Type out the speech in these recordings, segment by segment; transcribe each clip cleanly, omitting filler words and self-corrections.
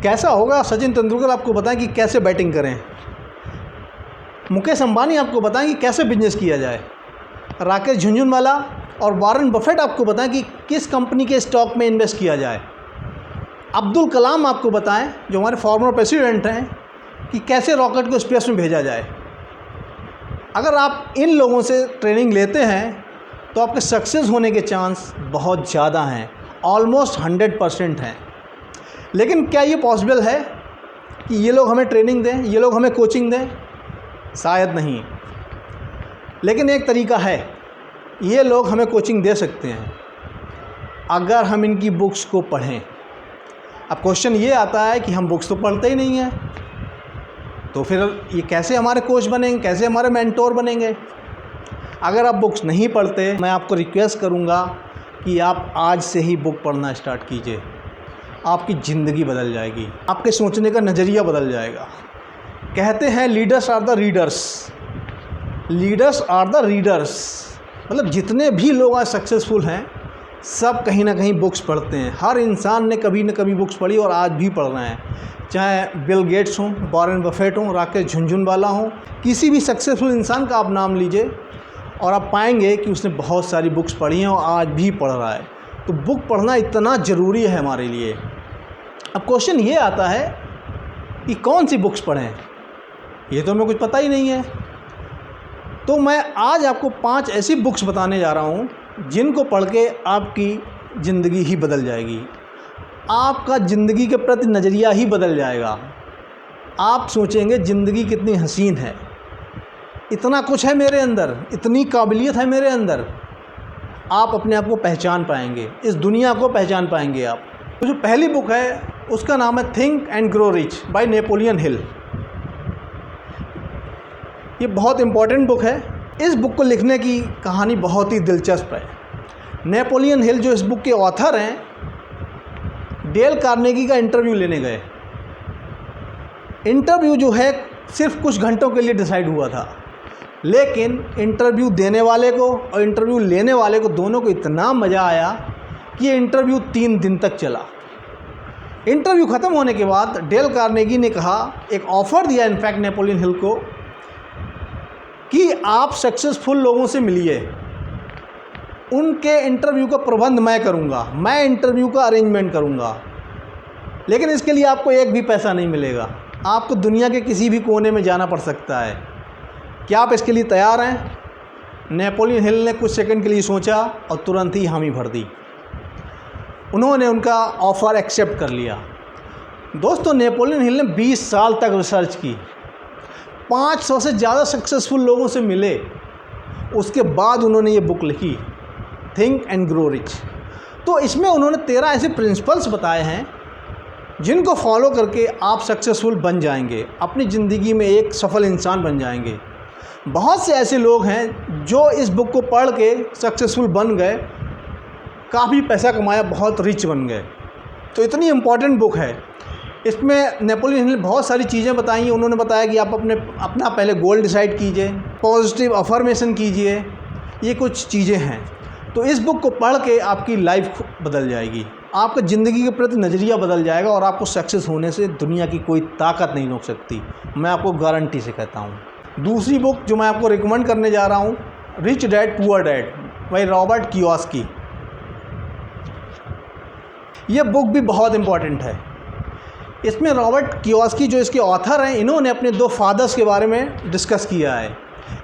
कैसा होगा सचिन तेंदुलकर आपको बताएं कि कैसे बैटिंग करें। मुकेश अंबानी आपको बताएं कि कैसे बिजनेस किया जाए। राकेश झुनझुनवाला और वॉरेन बफेट आपको बताएं कि किस कंपनी के स्टॉक में इन्वेस्ट किया जाए। अब्दुल कलाम आपको बताएं, जो हमारे फॉर्मर प्रेसिडेंट हैं, कि कैसे रॉकेट को स्पेस में भेजा जाए। अगर आप इन लोगों से ट्रेनिंग लेते हैं तो आपके सक्सेस होने के चांस बहुत ज़्यादा हैं, ऑलमोस्ट 100% हैं। लेकिन क्या ये पॉसिबल है कि ये लोग हमें ट्रेनिंग दें, ये लोग हमें कोचिंग दें? शायद नहीं। लेकिन एक तरीका है, ये लोग हमें कोचिंग दे सकते हैं अगर हम इनकी बुक्स को पढ़ें। अब क्वेश्चन ये आता है कि हम बुक्स तो पढ़ते ही नहीं हैं, तो फिर ये कैसे हमारे कोच बनेंगे, कैसे हमारे मेंटोर बनेंगे? अगर आप बुक्स नहीं पढ़ते, मैं आपको रिक्वेस्ट करूँगा कि आप आज से ही बुक पढ़ना स्टार्ट कीजिए। आपकी ज़िंदगी बदल जाएगी, आपके सोचने का नज़रिया बदल जाएगा। कहते हैं leaders are the readers, leaders are the readers. मतलब जितने भी लोग आज सक्सेसफुल हैं सब कहीं ना कहीं बुक्स पढ़ते हैं। हर इंसान ने कभी न कभी बुक्स पढ़ी और आज भी पढ़ रहे हैं, चाहे बिल गेट्स हों, वॉरेन बफेट हों, राकेश झुनझुनवाला हों, किसी भी सक्सेसफुल इंसान का आप नाम लीजिए और आप पाएंगे कि उसने बहुत सारी बुक्स पढ़ी हैं और आज भी पढ़ रहा है। तो बुक पढ़ना इतना ज़रूरी है हमारे लिए। अब क्वेश्चन ये आता है कि कौन सी बुक्स पढ़ें, ये तो हमें कुछ पता ही नहीं है। तो मैं आज आपको 5 ऐसी बुक्स बताने जा रहा हूँ जिनको पढ़ के आपकी ज़िंदगी ही बदल जाएगी। आपका ज़िंदगी के प्रति नज़रिया ही बदल जाएगा। आप सोचेंगे ज़िंदगी कितनी हसीन है, इतना कुछ है मेरे अंदर, इतनी काबिलियत है मेरे अंदर। आप अपने आप को पहचान पाएंगे, इस दुनिया को पहचान पाएंगे आप। तो जो पहली बुक है उसका नाम है think and grow rich by Napoleon Hill. ये बहुत इम्पॉर्टेंट बुक है। इस बुक को लिखने की कहानी बहुत ही दिलचस्प है। नेपोलियन हिल जो इस बुक के ऑथर हैं, डेल कार्नेगी का इंटरव्यू लेने गए। इंटरव्यू जो है सिर्फ कुछ घंटों के लिए डिसाइड हुआ था, लेकिन इंटरव्यू देने वाले को और इंटरव्यू लेने वाले को दोनों को इतना मज़ा आया कि ये इंटरव्यू 3 दिन तक चला। इंटरव्यू ख़त्म होने के बाद डेल कार्नेगी ने कहा, एक ऑफ़र दिया इनफैक्ट नेपोलियन हिल को, कि आप सक्सेसफुल लोगों से मिलिए, उनके इंटरव्यू का प्रबंध मैं करूंगा, मैं इंटरव्यू का अरेंजमेंट करूंगा, लेकिन इसके लिए आपको एक भी पैसा नहीं मिलेगा। आपको दुनिया के किसी भी कोने में जाना पड़ सकता है। क्या आप इसके लिए तैयार हैं? नेपोलियन हिल ने कुछ सेकंड के लिए सोचा और तुरंत ही हामी भर दी। उन्होंने उनका ऑफ़र एक्सेप्ट कर लिया। दोस्तों, नेपोलियन हिल ने 20 साल तक रिसर्च की, 500 से ज़्यादा सक्सेसफुल लोगों से मिले, उसके बाद उन्होंने ये बुक लिखी, थिंक एंड ग्रो रिच। तो इसमें उन्होंने 13 ऐसे प्रिंसिपल्स बताए हैं जिनको फॉलो करके आप सक्सेसफुल बन जाएंगे, अपनी ज़िंदगी में एक सफल इंसान बन जाएंगे। बहुत से ऐसे लोग हैं जो इस बुक को पढ़ के सक्सेसफुल बन गए, काफ़ी पैसा कमाया, बहुत रिच बन गए। तो इतनी इम्पॉर्टेंट बुक है। इसमें नेपोलियन हिल ने बहुत सारी चीज़ें बताई हैं। उन्होंने बताया कि आप अपना पहले गोल डिसाइड कीजिए, पॉजिटिव अफर्मेशन कीजिए, ये कुछ चीज़ें हैं। तो इस बुक को पढ़ के आपकी लाइफ बदल जाएगी, आपका ज़िंदगी के प्रति नज़रिया बदल जाएगा और आपको सक्सेस होने से दुनिया की कोई ताकत नहीं रोक सकती, मैं आपको गारंटी से कहता हूँ। दूसरी बुक जो मैं आपको रिकमेंड करने जा रहा हूँ, rich dad poor dad by Robert Kiyosaki. ये बुक भी बहुत इम्पॉर्टेंट है। इसमें रॉबर्ट कियोसाकी जो इसके ऑथर हैं, इन्होंने अपने 2 फादर्स के बारे में डिस्कस किया है।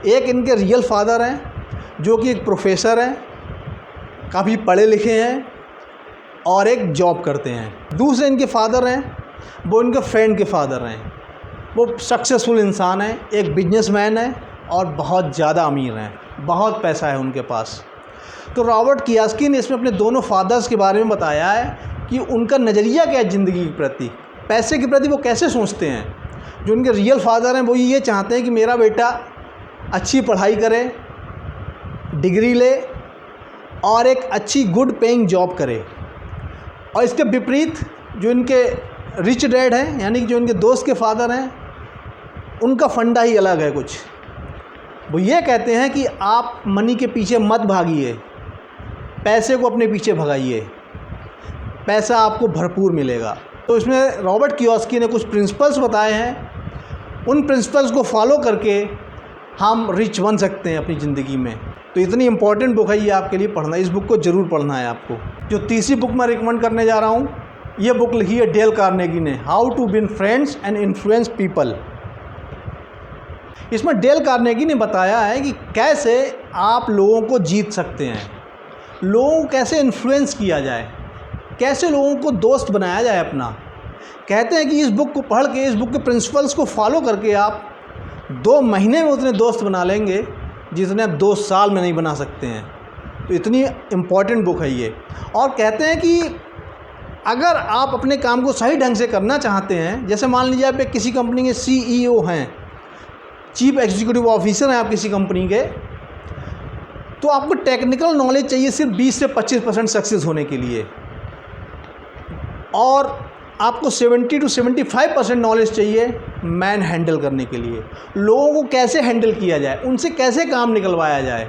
एक इनके रियल फादर हैं जो कि एक प्रोफेसर हैं, काफ़ी पढ़े लिखे हैं और एक जॉब करते हैं। दूसरे इनके फादर हैं, वो इनके फ्रेंड के फादर हैं। वो सक्सेसफुल इंसान हैं, एक बिजनेसमैन है और बहुत ज़्यादा अमीर हैं, बहुत पैसा है उनके पास। तो रॉबर्ट कियोसाकी ने इसमें अपने दोनों फादर्स के बारे में बताया है कि उनका नज़रिया क्या है ज़िंदगी के प्रति, पैसे के प्रति वो कैसे सोचते हैं। जो उनके रियल फादर हैं वो ये चाहते हैं कि मेरा बेटा अच्छी पढ़ाई करे, डिग्री ले और एक अच्छी गुड पेइंग जॉब करे। और इसके विपरीत जो इनके रिच डैड हैं, यानी कि जो इनके दोस्त के फादर हैं, उनका फंडा ही अलग है कुछ। वो ये कहते हैं कि आप मनी के पीछे मत भागिए, पैसे को अपने पीछे भगाइए, पैसा आपको भरपूर मिलेगा। तो इसमें रॉबर्ट कियोसाकी ने कुछ प्रिंसिपल्स बताए हैं, उन प्रिंसिपल्स को फॉलो करके हम रिच बन सकते हैं अपनी ज़िंदगी में। तो इतनी इंपॉर्टेंट बुक है ये आपके लिए पढ़ना, इस बुक को ज़रूर पढ़ना है आपको। जो तीसरी बुक मैं रिकमेंड करने जा रहा हूँ, ये बुक लिखी है डेल कार्नेगी ने, how to win friends and influence people. इसमें डेल कार्नेगी ने बताया है कि कैसे आप लोगों को जीत सकते हैं, लोगों को कैसे इन्फ्लुएंस किया जाए, कैसे लोगों को दोस्त बनाया जाए अपना। कहते हैं कि इस बुक को पढ़ के, इस बुक के प्रिंसिपल्स को फॉलो करके आप 2 महीने में उतने दोस्त बना लेंगे जितने आप 2 साल में नहीं बना सकते हैं। तो इतनी इम्पॉर्टेंट बुक है ये। और कहते हैं कि अगर आप अपने काम को सही ढंग से करना चाहते हैं, जैसे मान लीजिए आप एक किसी कंपनी के CEO हैं, चीफ एग्जीक्यूटिव ऑफिसर हैं आप किसी कंपनी के, तो आपको टेक्निकल नॉलेज चाहिए सिर्फ 20 से 25% सक्सेस होने के लिए, और आपको 70 to 75% नॉलेज चाहिए मैन हैंडल करने के लिए। लोगों को कैसे हैंडल किया जाए, उनसे कैसे काम निकलवाया जाए।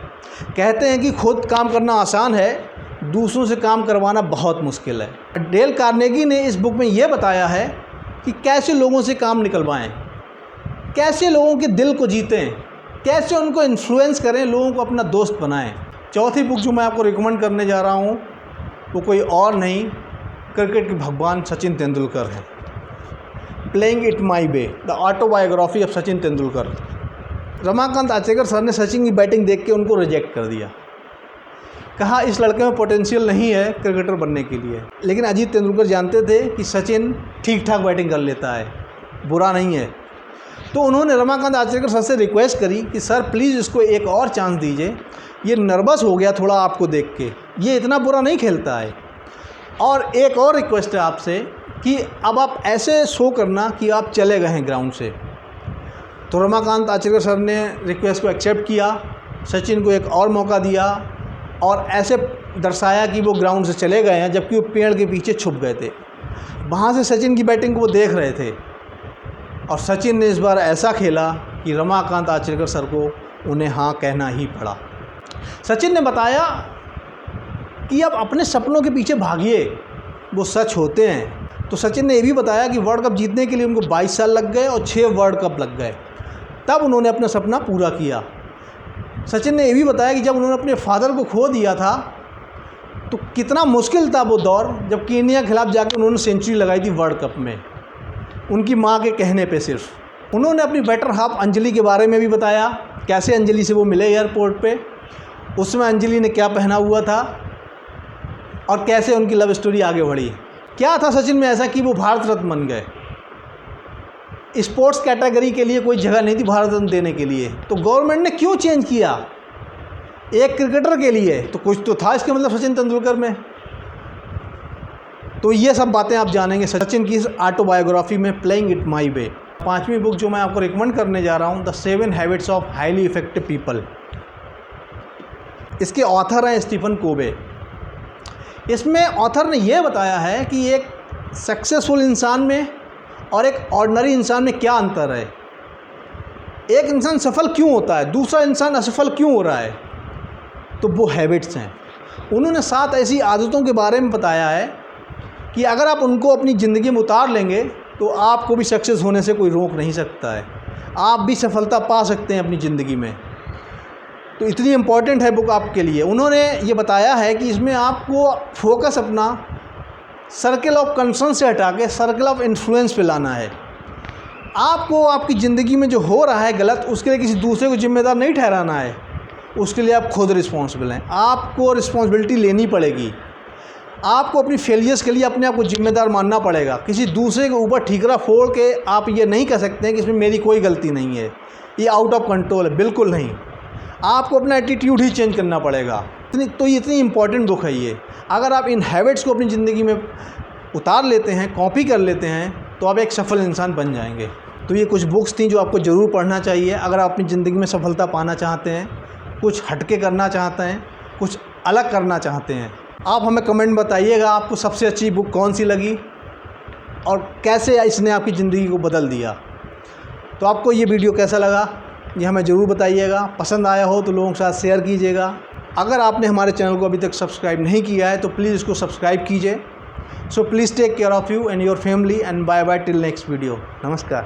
कहते हैं कि खुद काम करना आसान है, दूसरों से काम करवाना बहुत मुश्किल है। डेल कार्नेगी ने इस बुक में ये बताया है कि कैसे लोगों से काम निकलवाएं, कैसे लोगों के दिल को जीतें, कैसे उनको इन्फ्लुएंस करें, लोगों को अपना दोस्त बनाएं। चौथी बुक जो मैं आपको रिकमेंड करने जा रहा हूँ वो कोई और नहीं, क्रिकेट के भगवान सचिन तेंदुलकर हैं। Playing it my way, the autobiography of Sachin Tendulkar. Ramakant Achrekar sir ने सचिन की बैटिंग देख के उनको रिजेक्ट कर दिया, कहा इस लड़के में पोटेंशियल नहीं है क्रिकेटर बनने के लिए। लेकिन अजीत तेंदुलकर जानते थे कि सचिन ठीक ठाक बैटिंग कर लेता है, बुरा नहीं है। तो उन्होंने रमाकांत आचरेकर सर से रिक्वेस्ट करी कि सर प्लीज़ इसको एक और चांस दीजिए, ये नर्वस हो गया थोड़ा आपको देख के, ये इतना बुरा नहीं खेलता है। और एक और रिक्वेस्ट है आपसे कि अब आप ऐसे शो करना कि आप चले गए हैं ग्राउंड से। तो रमाकांत आचरेकर सर ने रिक्वेस्ट को एक्सेप्ट किया, सचिन को एक और मौका दिया और ऐसे दर्शाया कि वो ग्राउंड से चले गए हैं, जबकि वो पेड़ के पीछे छुप गए थे। वहाँ से सचिन की बैटिंग को वो देख रहे थे, और सचिन ने इस बार ऐसा खेला कि रमाकांत आचरेकर सर को उन्हें हाँ कहना ही पड़ा। सचिन ने बताया कि आप अपने सपनों के पीछे भागिए, वो सच होते हैं। तो सचिन ने ये भी बताया कि वर्ल्ड कप जीतने के लिए उनको 22 साल लग गए और 6 वर्ल्ड कप लग गए, तब उन्होंने अपना सपना पूरा किया। सचिन ने ये भी बताया कि जब उन्होंने अपने फादर को खो दिया था तो कितना मुश्किल था वो दौर, जब कीनिया के खिलाफ जाकर उन्होंने सेंचुरी लगाई थी वर्ल्ड कप में, उनकी माँ के कहने पे सिर्फ। उन्होंने अपनी बेटर हाफ अंजलि के बारे में भी बताया, कैसे अंजलि से वो मिले एयरपोर्ट पे, उसमें अंजलि ने क्या पहना हुआ था और कैसे उनकी लव स्टोरी आगे बढ़ी। क्या था सचिन में ऐसा कि वो भारत रत्न बन गए। स्पोर्ट्स कैटेगरी के लिए कोई जगह नहीं थी भारत रत्न देने के लिए, तो गवर्नमेंट ने क्यों चेंज किया एक क्रिकेटर के लिए, तो कुछ तो था इसके मतलब सचिन तेंदुलकर में। तो ये सब बातें आप जानेंगे सचिन की इस ऑटोबायोग्राफी में, प्लेइंग इट माई वे। 5वीं बुक जो मैं आपको रिकमेंड करने जा रहा हूँ, the 7 habits of highly effective people. इसके ऑथर हैं स्टीफन कोवे। इसमें ऑथर ने यह बताया है कि एक सक्सेसफुल इंसान में और एक ऑर्डिनरी इंसान में क्या अंतर है, एक इंसान सफल क्यों होता है, दूसरा इंसान असफल क्यों हो रहा है। तो वो हैबिट्स हैं। उन्होंने 7 ऐसी आदतों के बारे में बताया है कि अगर आप उनको अपनी ज़िंदगी में उतार लेंगे तो आपको भी सक्सेस होने से कोई रोक नहीं सकता है, आप भी सफलता पा सकते हैं अपनी ज़िंदगी में। तो इतनी इम्पॉर्टेंट है बुक आपके लिए। उन्होंने ये बताया है कि इसमें आपको फोकस अपना सर्कल ऑफ कंसर्न से हटा के सर्कल ऑफ इन्फ्लुएंस पे लाना है। आपको आपकी ज़िंदगी में जो हो रहा है गलत, उसके लिए किसी दूसरे को जिम्मेदार नहीं ठहराना है, उसके लिए आप खुद रिस्पॉन्सिबल हैं। आपको रिस्पॉन्सिबिलिटी लेनी पड़ेगी, आपको अपनी फेलियर्स के लिए अपने आप को जिम्मेदार मानना पड़ेगा। किसी दूसरे के ऊपर ठीकरा फोड़ के आप ये नहीं कह सकते हैं कि इसमें मेरी कोई गलती नहीं है, ये आउट ऑफ कंट्रोल है, बिल्कुल नहीं। आपको अपना एटीट्यूड ही चेंज करना पड़ेगा। इतनी इंपॉर्टेंट बुक है ये। अगर आप इन हैबिट्स को अपनी ज़िंदगी में उतार लेते हैं, कॉपी कर लेते हैं, तो आप एक सफल इंसान बन जाएंगे। तो ये कुछ बुक्स थी जो आपको ज़रूर पढ़ना चाहिए अगर आप अपनी ज़िंदगी में सफलता पाना चाहते हैं, कुछ हटके करना चाहते हैं, कुछ अलग करना चाहते हैं। आप हमें कमेंट बताइएगा आपको सबसे अच्छी बुक कौन सी लगी और कैसे इसने आपकी ज़िंदगी को बदल दिया। तो आपको ये वीडियो कैसा लगा ये हमें ज़रूर बताइएगा। पसंद आया हो तो लोगों के साथ शेयर कीजिएगा। अगर आपने हमारे चैनल को अभी तक सब्सक्राइब नहीं किया है तो प्लीज़ इसको सब्सक्राइब कीजिए। So please take care of you and your family, and bye bye till next video. Namaskar.